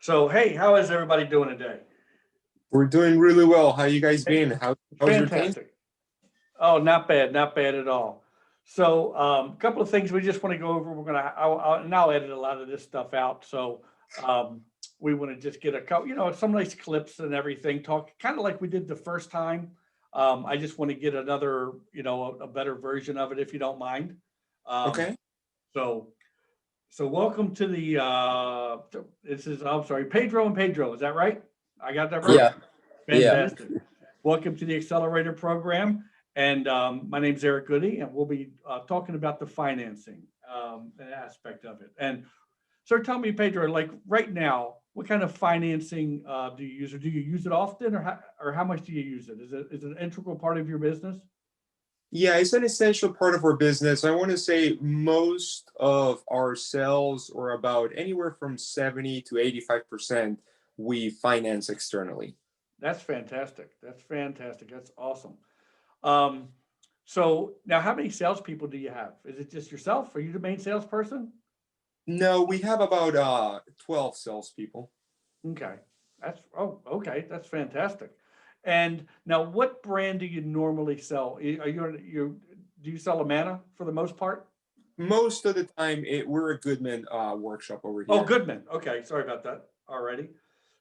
So, hey, how is everybody doing today? We're doing really well. How you guys Hey, been? How's your team? fantastic. Oh, not bad at all. So, a couple of things we just want to go over. And I'll edit a lot of this stuff out. So, um, we want to just get a couple, some nice clips and everything. Talk kind of like we did the first time. I just want to get another, a better version of it, if you don't mind. Um, Okay. so, so welcome to this is, I'm sorry, Pedro and Pedro. Is that right? I got that right? Yeah, yeah. Fantastic. Welcome to the Accelerator Program. And my name's Eric Goody, and we'll be talking about the financing aspect of it. And so tell me, Pedro, like right now, what kind of financing do you use, or do you use it often, or how much do you use it? Is it an integral part of your business? Yeah, it's an essential part of our business. I want to say most of our sales, or about anywhere from 70 to 85%, we finance externally. That's fantastic. That's fantastic. That's awesome. Um, so now, how many salespeople do you have? Is it just yourself? Are you the main salesperson? No, we have about 12 salespeople. Okay. Okay. That's fantastic. And now, what brand do you normally sell? Are you do you sell a Amana for the most part? Most of the time, we're a Goodman workshop over Oh, here. Goodman. Okay, sorry about that. Alrighty.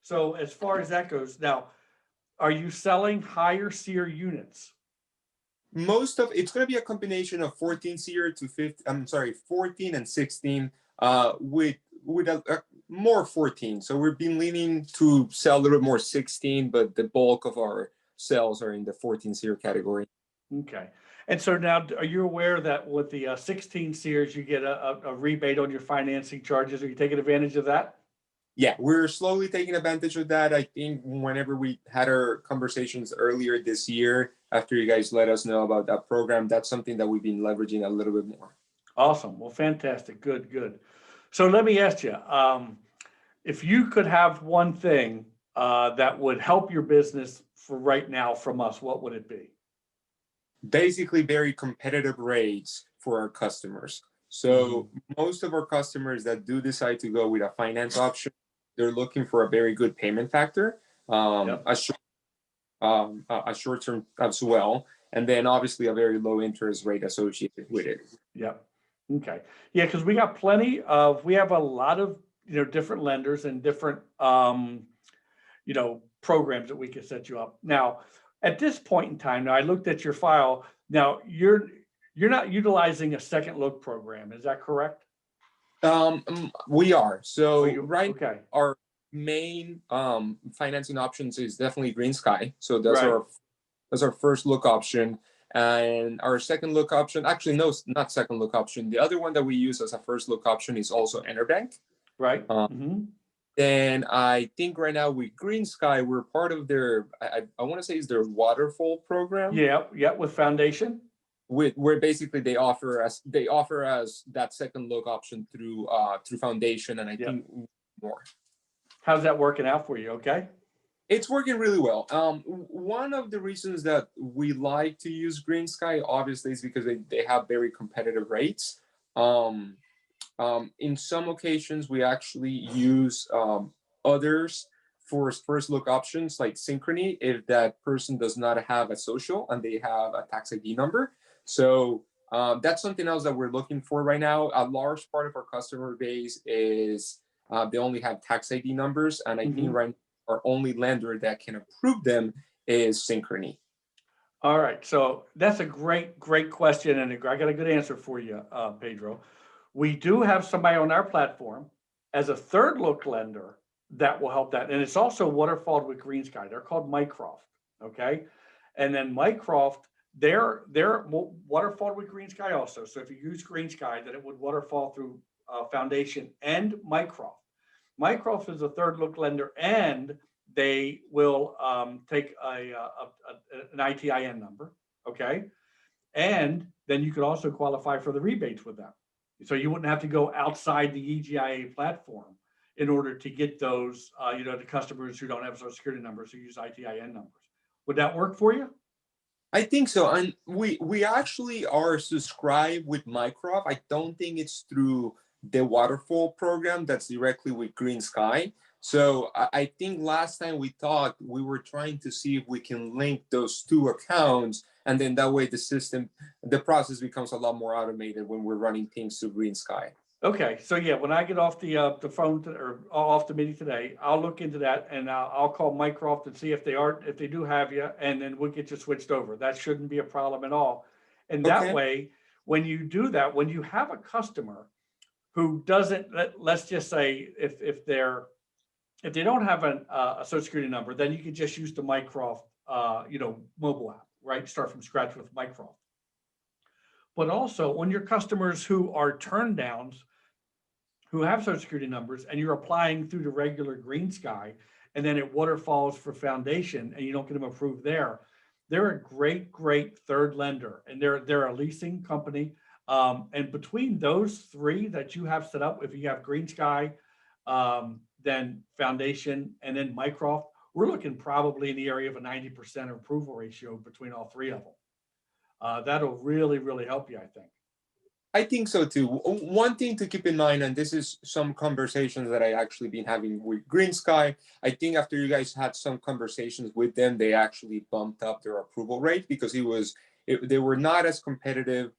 So as far as that goes, now, are you selling higher SEER units? Most of it's going to be a combination of 14 seer to 15. I'm sorry, 14 and 16. With more 14. So we've been leaning to sell a little bit more 16, but the bulk of our sales are in the 14 seer category. Okay. And so now, are you aware that with the 16 SEERs, you get a rebate on your financing charges? Are you taking advantage of that? Yeah, we're slowly taking advantage of that. I think whenever we had our conversations earlier this year, after you guys let us know about that program, that's something that we've been leveraging a little bit more. Awesome. Well, fantastic. Good, good. So let me ask you, if you could have one thing that would help your business for right now from us, what would it be? Basically very competitive rates for our customers. Hmm. So most of our customers that do decide to go with a finance option, they're looking for a very good payment factor, Yep. a short term as well, and then obviously a very low interest rate associated with it. Yep. Okay. Yeah, because we have a lot of, different lenders and different, programs that we can set you up. Now, at this point in time, now I looked at your file. Now you're not utilizing a second look program. Is that correct? We are. Or So you, right okay. now, our main financing options is definitely Green Sky. So Right. that's our first look option. And our second look option, actually, no, not second look option. The other one that we use as a first look option is also Enerbank. Right. Um, Hmm. then I think right now with Green Sky, we're part of their, I want to say, is their waterfall program, Yeah. Yeah. With foundation. with where basically they offer us that second look option through foundation, and I Yeah. think more. How's that working out for you? Okay. It's working really well. One of the reasons that we like to use Green Sky, obviously, is because they have very competitive rates. Um, in some occasions, we actually use others for first look options like Synchrony if that person does not have a social and they have a tax ID number. So that's something else that we're looking for right now. A large part of our customer base is they only have tax ID numbers, and I think Hmm. right now our only lender that can approve them is Synchrony. All right. So that's a great question, and I got a good answer for you, Pedro. We do have somebody on our platform as a third look lender that will help that, and it's also waterfalled with Green Sky. They're called Mycroft. Okay, and then Mycroft, they're waterfalled with Green Sky also. So if you use Green Sky, then it would waterfall through Foundation and Mycroft. Mycroft is a third look lender, and they will take an ITIN number, okay? And then you could also qualify for the rebates with them. So you wouldn't have to go outside the EGIA platform in order to get those, the customers who don't have social security numbers who use ITIN numbers. Would that work for you? I think so, and we actually are subscribed with Mycroft. I don't think it's through the waterfall program that's directly with Green Sky. So I think last time we talked, we were trying to see if we can link those two accounts, and then that way the process becomes a lot more automated when we're running things through Green Sky. Okay, so yeah, when I get off the phone or off the meeting today, I'll look into that and I'll call Mycroft and see if they do have you, and then we'll get you switched over. That shouldn't be a problem at all. And that Okay. way, when you do that, when you have a customer who doesn't, let's just say if they don't have a social security number, then you can just use the Mycroft, mobile app, right? Start from scratch with Mycroft. But also when your customers who are turn downs, who have social security numbers, and you're applying through the regular Green Sky, and then it waterfalls for foundation and you don't get them approved there, they're a great third lender, and they're a leasing company. And between those three that you have set up, if you have Green Sky, then foundation, and then Mycroft, we're looking probably in the area of a 90% approval ratio between all three of them. That'll really help you, I think. I think so too. One thing to keep in mind, and this is some conversations that I actually been having with Green Sky. I think after you guys had some conversations with them, they actually bumped up their approval rate because they were not as competitive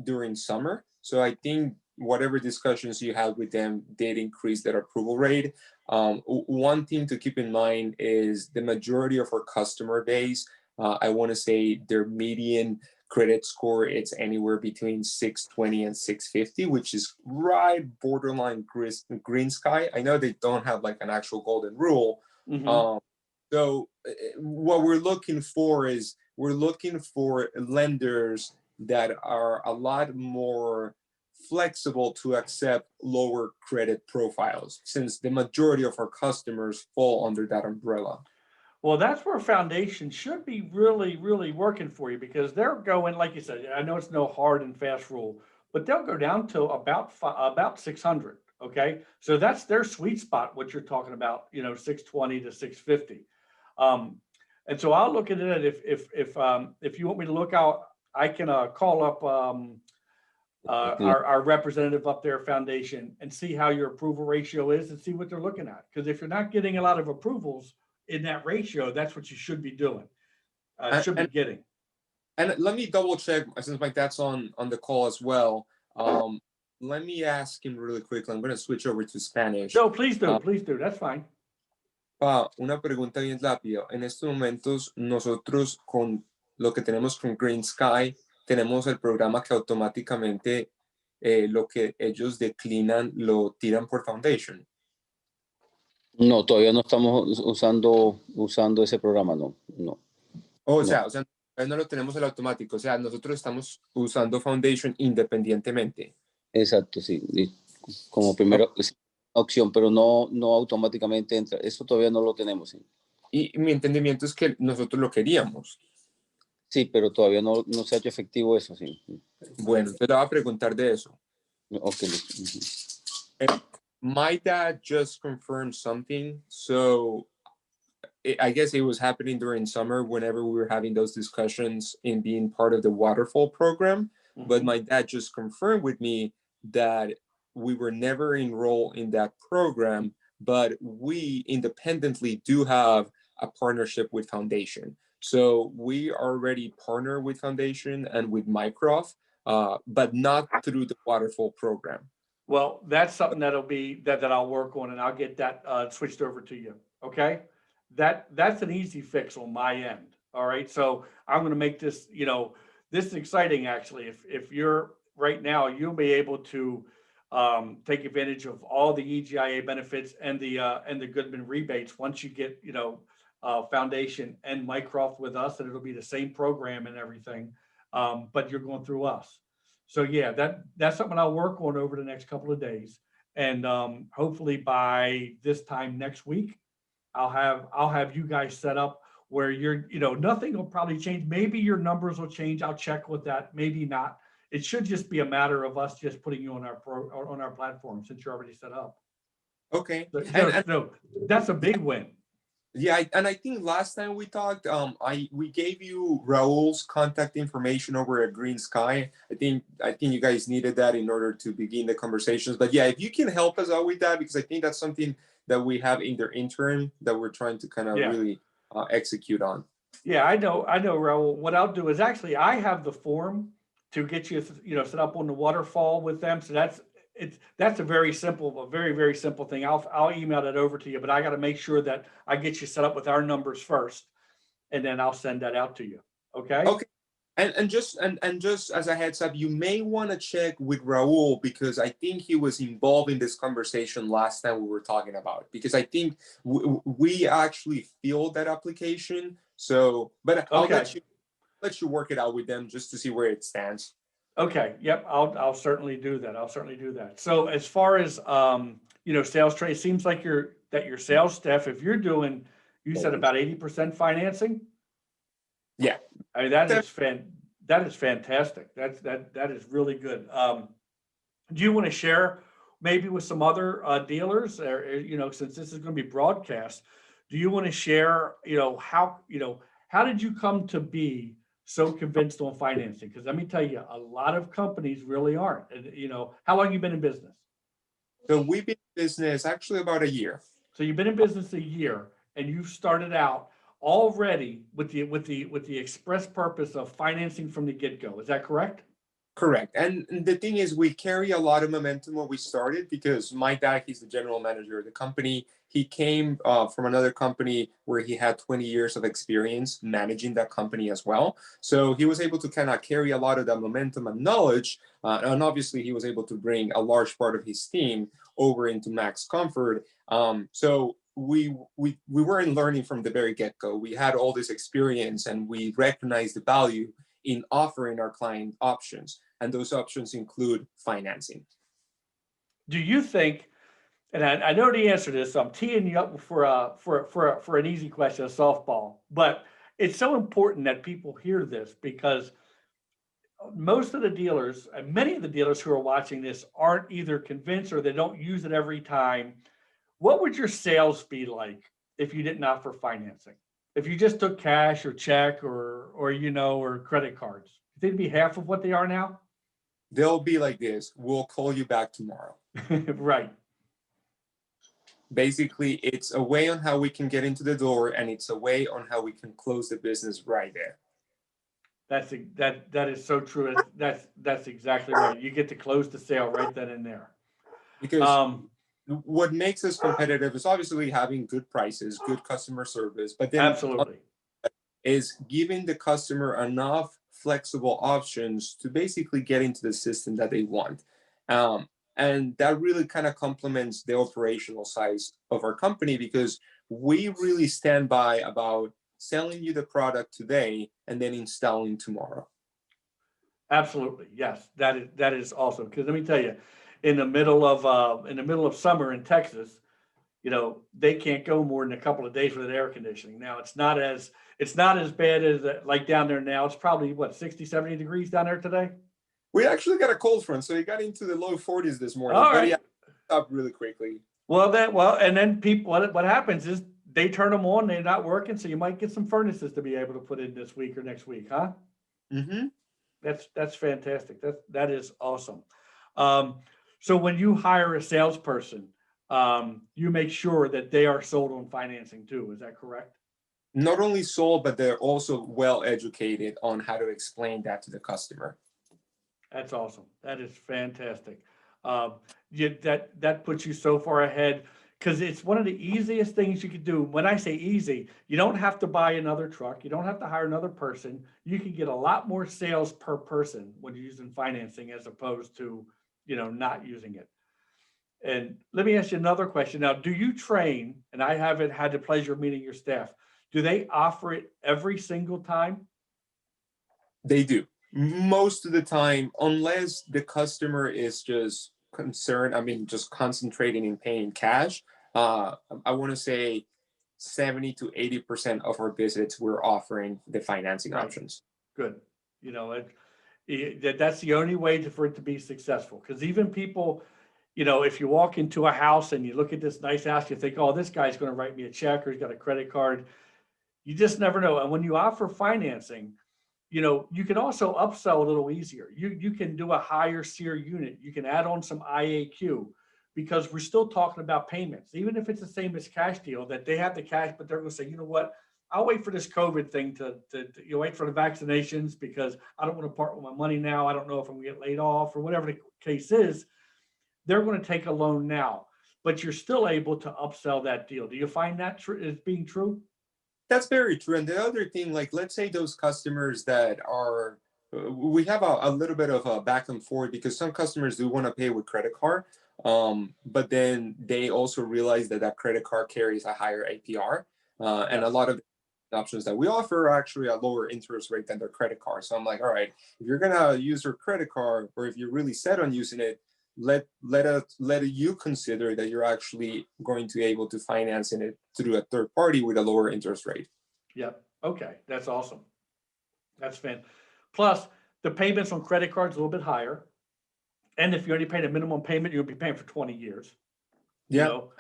during summer. So I think whatever discussions you had with them did increase their approval rate. One thing to keep in mind is the majority of our customer base, I want to say their median credit score, it's anywhere between 620 and 650, which is right borderline Green Sky. I know they don't have like an actual golden rule. Mm-hmm. So what we're looking for is we're looking for lenders that are a lot more flexible to accept lower credit profiles, since the majority of our customers fall under that umbrella. Well, that's where foundation should be really working for you, because they're going, like you said, I know it's no hard and fast rule, but they'll go down to about 600. Okay. So that's their sweet spot, what you're talking about, 620 to 650. Um, and so I'll look at it. If you want me to look out, I can call up our representative up there, foundation, and see how your approval ratio is and see what they're looking at. Because if you're not getting a lot of approvals in that ratio, that's what you should be doing. Should be getting. And let me double check, since my dad's on the call as well. Let me ask him really quickly. I'm going to switch over to Spanish. No, please do. That's fine. Una pregunta bien rápida. En estos momentos, nosotros con lo que tenemos con Green Sky, tenemos el programa que automáticamente lo que ellos declinan lo tiran por Foundation. No, todavía no estamos usando ese programa, no. O sea, no lo tenemos el automático. O sea, nosotros estamos usando Foundation independientemente. Exacto, sí. Como primera opción, pero no automáticamente entra. Eso todavía no lo tenemos, sí. Y mi entendimiento es que nosotros lo queríamos. Sí, pero todavía no se ha hecho efectivo eso, sí. Bueno, te voy a preguntar de eso. Ok. My dad just confirmed something. So I guess it was happening during summer whenever we were having those discussions in being part of the waterfall program. Mm-hmm. But my dad just confirmed with me that we were never enrolled in that program, but we independently do have a partnership with Foundation. So we already partner with Foundation and with Mycroft, but not through the waterfall program. Well, that's something that I'll work on, and I'll get that switched over to you. Okay. That's an easy fix on my end. All right. So I'm going to make this, this is exciting actually. If you're right now, you'll be able to take advantage of all the EGIA benefits and the Goodman rebates once you get, Foundation and Mycroft with us, and it'll be the same program and everything. But you're going through us. So yeah, that's something I'll work on over the next couple of days. And hopefully by this time next week, I'll have you guys set up where you're, nothing will probably change. Maybe your numbers will change. I'll check with that. Maybe not. It should just be a matter of us just putting you on our platform since you're already set up. Okay. So that's a big win. Yeah, and I think last time we talked, we gave you Raul's contact information over at Green Sky. I think you guys needed that in order to begin the conversations. But yeah, if you can help us out with that, because I think that's something that we have in their interim that we're trying to kind of Yeah. really execute on. Yeah, I know, Raul. What I'll do is actually I have the form to get you, set up on the waterfall with them. So that's a very simple, a very, very simple thing. I'll email that over to you, but I got to make sure that I get you set up with our numbers first, and then I'll send that out to you. Okay? Okay. And just as a heads up, you may want to check with Raul because I think he was involved in this conversation last time we were talking about it, because I think we actually filled that application. So, but I'll Okay. let you work it out with them just to see where it stands. Okay. Yep. I'll certainly do that. I'll certainly do that. So as far as sales trade, seems like your sales staff, if you're doing, you said about 80% financing. Yeah. I mean, that is fantastic. That is really good. Do you want to share maybe with some other dealers, or since this is going to be broadcast, do you want to share, how did you come to be so convinced on financing? Because let me tell you, a lot of companies really aren't. And how long you been in business? So we've been in business actually about a year. So you've been in business a year, and you've started out already with the express purpose of financing from the get-go. Is that correct? Correct. And the thing is, we carry a lot of momentum when we started because my dad, he's the general manager of the company. He came from another company where he had 20 years of experience managing that company as well. So he was able to kind of carry a lot of that momentum and knowledge. And obviously, he was able to bring a large part of his team over into Max Comfort. So we weren't learning from the very get-go. We had all this experience and we recognized the value in offering our client options. And those options include financing. Do you think, and I know the answer to this, so I'm teeing you up for an easy question, a softball, but it's so important that people hear this because most of the dealers, and many of the dealers who are watching this aren't either convinced or they don't use it every time. What would your sales be like if you didn't offer financing? If you just took cash or check or credit cards, they'd be half of what they are now? They'll be like this: we'll call you back tomorrow. Right. Basically, it's a way on how we can get into the door, and it's a way on how we can close the business right there. That is so true. That's exactly right. You get to close the sale right then and there. Because what makes us competitive is obviously having good prices, good customer service, but then absolutely is giving the customer enough flexible options to basically get into the system that they want. And that really kind of complements the operational size of our company because we really stand by about selling you the product today and then installing tomorrow. Absolutely. Yes, that is awesome. Because let me tell you, in the middle of summer in Texas, they can't go more than a couple of days with air conditioning. Now it's not as bad as like down there now. It's probably what, 60, 70 degrees down there today. We actually got a cold front, so it got into the low 40s this morning. All right. But yeah, up really quickly. And then people, what happens is they turn them on, they're not working, so you might get some furnaces to be able to put in this week or next week, huh? Mm-hmm. That's fantastic. That is awesome. So when you hire a salesperson, you make sure that they are sold on financing too. Is that correct? Not only sold, but they're also well educated on how to explain that to the customer. That's awesome. That is fantastic. That puts you so far ahead because it's one of the easiest things you could do. When I say easy, you don't have to buy another truck. You don't have to hire another person. You can get a lot more sales per person when you're using financing as opposed to, not using it. And let me ask you another question. Now, do you train, and I haven't had the pleasure of meeting your staff, do they offer it every single time? They do. Most of the time, unless the customer is just concerned, just concentrating in paying cash, I want to say 70 to 80% of our visits, we're offering the financing options. Good. That's the only way for it to be successful. Because even people, if you walk into a house and you look at this nice house, you think, oh, this guy's going to write me a check or he's got a credit card. You just never know. And when you offer financing, you can also upsell a little easier. You can do a higher SEER unit. You can add on some IAQ. because we're still talking about payments, even if it's the same as cash deal, that they have the cash, but they're going to say, you know what? I'll wait for this COVID thing to wait for the vaccinations because I don't want to part with my money now. I don't know if I'm going to get laid off or whatever the case is. They're going to take a loan now, but you're still able to upsell that deal. Do you find that as being true? That's very true. And the other thing, like, let's say those customers that are, we have a little bit of a back and forth because some customers do want to pay with credit card, but then they also realize that that credit card carries a higher APR, and a lot of options that we offer are actually a lower interest rate than their credit card. So I'm like, all right, if you're gonna use your credit card, or if you're really set on using it, let you consider that you're actually going to be able to finance it through a third party with a lower interest rate. Yep. Okay. That's awesome. That's fantastic. Plus, the payments on credit cards a little bit higher. And if you only pay a minimum payment, you'll be paying for 20 years. You Yeah. know?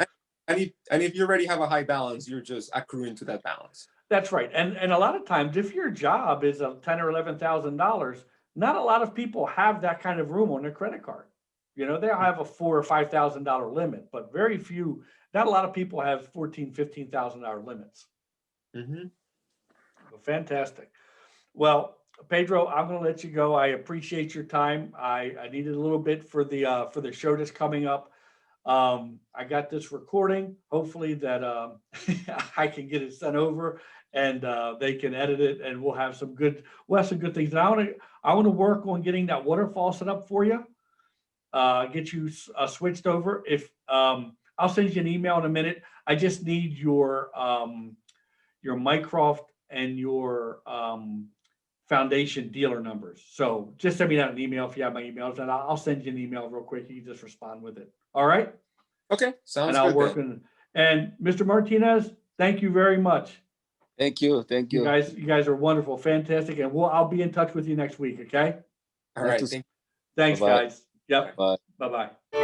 And if you already have a high balance, you're just accruing to that balance. That's right. And a lot of times, if your job is a $10,000 or $11,000, not a lot of people have that kind of room on their credit card. You know, they'll have a $4,000 or $5,000 limit, but very few, not a lot of people have $14,000, $15,000 limits. Mm-hmm. Well, fantastic. Well, Pedro, I'm going to let you go. I appreciate your time. I needed a little bit for the show that's coming up. I got this recording. Hopefully that I can get it sent over and they can edit it, and we'll have some good things. And I want to work on getting that waterfall set up for you. Get you switched over. If I'll send you an email in a minute. I just need your Mycroft and your foundation dealer numbers. So just send me that an email if you have my emails, and I'll send you an email real quick. You can just respond with it. All right. Okay, sounds and I'll good. work on. And Mr. Martinez, thank you very much. Thank you. You guys are wonderful, fantastic, and I'll be in touch with you next week. Okay. All right. Nice to Thank Thanks, Bye-bye. guys. Yep. Bye. Bye-bye.